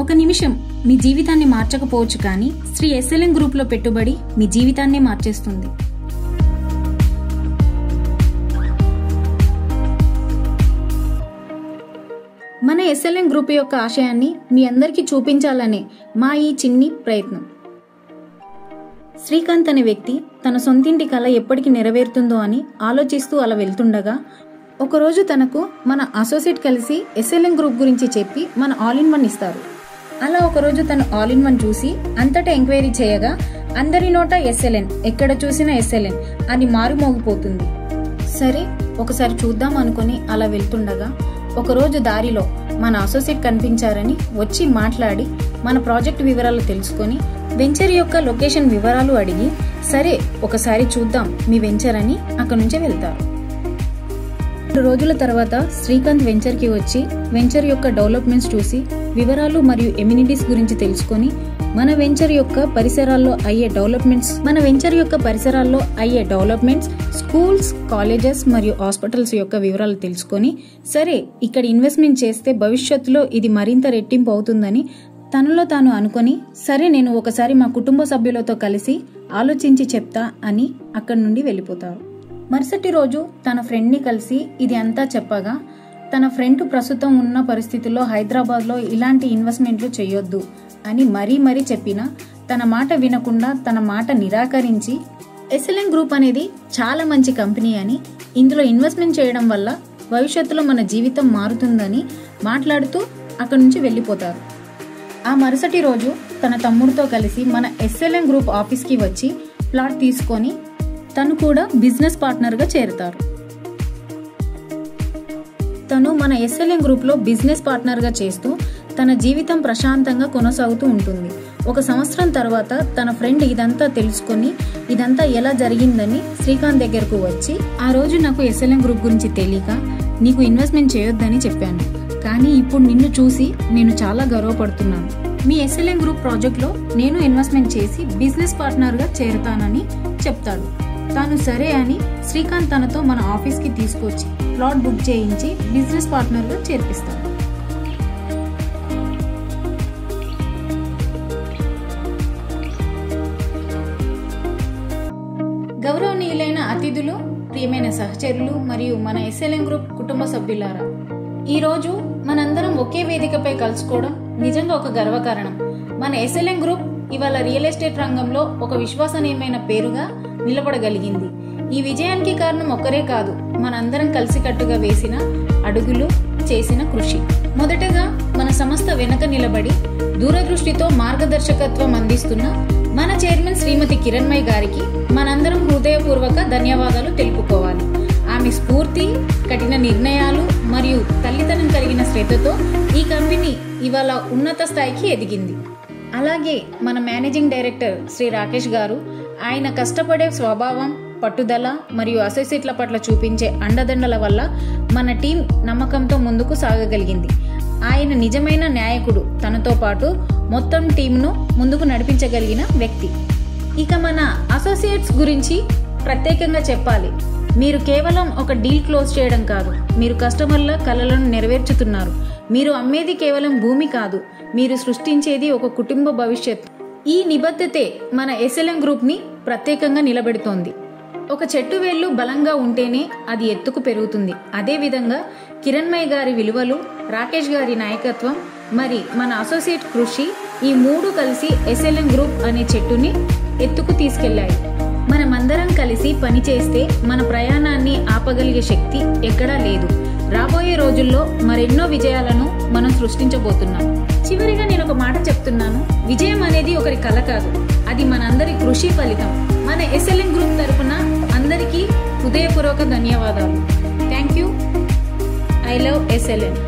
ఒక నిమిషం మీ జీవితాన్ని మార్చకపోవచ్చు, కానీ శ్రీ ఎస్ఎల్ఎన్ గ్రూప్లో పెట్టుబడి మీ జీవితాన్నే మార్చేస్తుంది. మన ఎస్ఎల్ఎన్ గ్రూప్ యొక్క ఆశయాన్ని మీ అందరికీ చూపించాలనే మా ఈ చిన్ని ప్రయత్నం. శ్రీకాంత్ అనే వ్యక్తి తన సొంతింటి కళ ఎప్పటికి నెరవేరుతుందో అని ఆలోచిస్తూ అలా వెళ్తుండగా ఒకరోజు తనకు మన అసోసియేట్ కలిసి ఎస్ఎల్ఎన్ గ్రూప్ గురించి చెప్పి మన ఆల్ ఇన్ వన్ ఇస్తారు. అలా ఒకరోజు తను ఆల్ ఇన్ వన్ చూసి అంతటా ఎంక్వైరీ చేయగా అందరి నోట ఎస్ఎల్ఎన్, ఎక్కడ చూసినా ఎస్ఎల్ఎన్ అని మారుమోగిపోతుంది. సరే ఒకసారి చూద్దాం అనుకుని అలా వెళ్తుండగా ఒకరోజు దారిలో మన అసోసియేట్ కనిపించారని వచ్చి మాట్లాడి మన ప్రాజెక్ట్ వివరాలు తెలుసుకొని వెంచర్ యొక్క లొకేషన్ వివరాలు అడిగి సరే ఒకసారి చూద్దాం మీ వెంచర్ అని అక్కడి నుంచే వెళ్తారు. 2 రోజుల తర్వాత శ్రీకాంత్ వెంచర్కి వచ్చి వెంచర్ యొక్క డెవలప్మెంట్స్ చూసి వివరాలు మరియు ఎమ్యూనిటీస్ గురించి తెలుసుకొని మన వెంచర్ యొక్క పరిసరాల్లో అయ్యే డెవలప్మెంట్స్, స్కూల్స్, కాలేజెస్ మరియు హాస్పిటల్స్ యొక్క వివరాలు తెలుసుకొని సరే ఇక్కడ ఇన్వెస్ట్మెంట్ చేస్తే భవిష్యత్తులో ఇది మరింత రెట్టింపు అవుతుందని తనలో తాను అనుకొని సరే నేను ఒకసారి మా కుటుంబ సభ్యులతో కలిసి ఆలోచించి చెప్తా అని అక్కడి నుండి వెళ్ళిపోతారు. మరుసటి రోజు తన ఫ్రెండ్ని కలిసి ఇది అంతా చెప్పగా తన ఫ్రెండ్ ప్రస్తుతం ఉన్న పరిస్థితుల్లో హైదరాబాద్లో ఇలాంటి ఇన్వెస్ట్మెంట్లు చేయొద్దు అని మరీ చెప్పినా తన మాట వినకుండా తన మాట నిరాకరించి ఎస్ఎల్ఎన్ గ్రూప్ అనేది చాలా మంచి కంపెనీ అని, ఇందులో ఇన్వెస్ట్మెంట్ చేయడం వల్ల భవిష్యత్తులో మన జీవితం మారుతుందని మాట్లాడుతూ అక్కడి నుంచి వెళ్ళిపోతారు. ఆ మరుసటి రోజు తన తమ్ముడితో కలిసి మన ఎస్ఎల్ఎన్ గ్రూప్ ఆఫీస్కి వచ్చి ప్లాట్ తీసుకొని తను కూడా బిజినెస్ పార్ట్నర్గా చేరుతారు. తను మన ఎస్ఎల్ఎన్ గ్రూప్లో బిజినెస్ పార్ట్నర్గా చేస్తూ తన జీవితం ప్రశాంతంగా కొనసాగుతూ ఉంటుంది. 1 సంవత్సరం తర్వాత తన ఫ్రెండ్ ఇదంతా తెలుసుకొని ఇదంతా ఎలా జరిగిందని శ్రీకాంత్ దగ్గరకు వచ్చి ఆ రోజు నాకు ఎస్ఎల్ఎన్ గ్రూప్ గురించి తెలియక నీకు ఇన్వెస్ట్మెంట్ చేయొద్దని చెప్పాను, కానీ ఇప్పుడు నిన్ను చూసి నేను చాలా గర్వపడుతున్నాను. మీ ఎస్ఎల్ఎన్ గ్రూప్ ప్రాజెక్ట్లో నేను ఇన్వెస్ట్మెంట్ చేసి బిజినెస్ పార్ట్నర్గా చేరుతానని చెప్తాడు. తాను సరే అని శ్రీకాంత్ తనతో మన ఆఫీస్కి తీసుకొచ్చి ప్లాట్ బుక్ చేయించి బిజినెస్ పార్ట్నర్గా చేర్పిస్తాడు. గౌరవనీయులైన అతిథులు, ప్రియమైన సహచరులు మరియు మన ఎస్ఎల్ఎన్ గ్రూప్ కుటుంబ సభ్యులారా, ఈరోజు మనందరం ఒకే వేదికపై కలుసుకోవడం నిజంగా ఒక గర్వకారణం. మన ఎస్ఎల్ఎన్ గ్రూప్ ఇవాళ రియల్ ఎస్టేట్ రంగంలో ఒక విశ్వసనీయమైన పేరుగా నిలబడగలిగింది. ఈ విజయానికి కారణం ఒక్కరే కాదు, మనందరం కలిసికట్టుగా వేసిన అడుగులు, చేసిన కృషి. మొదటగా మన సంస్థ వెనక నిలబడి దూరదృష్టితో మార్గదర్శకత్వం అందిస్తున్న మన చైర్మన్ శ్రీమతి కిరణ్మయి గారికి మనందరం హృదయపూర్వక ధన్యవాదాలు తెలుపుకోవాలి. ఆమె స్ఫూర్తి, కఠిన నిర్ణయాలు మరియు తల్లితనం కలిగిన శ్రద్ధతో ఈ కంపెనీ ఇవాళ ఉన్నత స్థాయికి ఎదిగింది. అలాగే మన మేనేజింగ్ డైరెక్టర్ శ్రీ రాకేష్ గారు ఆయన కష్టపడే స్వభావం, పట్టుదల మరియు అసోసియేట్ల పట్ల చూపించే అండదండల వల్ల మన టీం నమ్మకంతో ముందుకు సాగగలిగింది. ఆయన నిజమైన నాయకుడు, తనతో పాటు మొత్తం టీంను ముందుకు నడిపించగలిగిన వ్యక్తి. ఇక మన అసోసియేట్స్ గురించి ప్రత్యేకంగా చెప్పాలి. మీరు కేవలం ఒక డీల్ క్లోజ్ చేయడం కాదు, మీరు కస్టమర్ల కలలను నెరవేర్చుతున్నారు. మీరు అమ్మేది కేవలం భూమి కాదు, మీరు సృష్టించేది ఒక కుటుంబ భవిష్యత్తు. ఈ నిబద్ధతే మన ఎస్ఎల్ఎన్ గ్రూప్ని ప్రత్యేకంగా నిలబెడుతోంది. ఒక చెట్టు వేళ్ళు బలంగా ఉంటేనే అది ఎత్తుకు పెరుగుతుంది. అదేవిధంగా కిరణ్మయి గారి విలువలు, రాకేష్ గారి నాయకత్వం మరి మన అసోసియేట్ కృషి, ఈ 3 కలిసి ఎస్ఎల్ఎన్ గ్రూప్ అనే చెట్టుని ఎత్తుకు తీసుకెళ్లాయి. మనమందరం కలిసి పనిచేస్తే మన ప్రయాణాన్ని ఆపగలిగే శక్తి ఎక్కడా లేదు. రాబోయే రోజుల్లో మరెన్నో విజయాలను మనం సృష్టించబోతున్నాం. చివరిగా నేను ఒక మాట చెప్తున్నాను, విజయం అనేది ఒకరి కల కాదు, అది మనందరి కృషి ఫలితం. మన ఎస్ఎల్ఎన్ గ్రూప్ తరపున అందరికీ హృదయపూర్వక ధన్యవాదాలు. Thank you. I love SLN.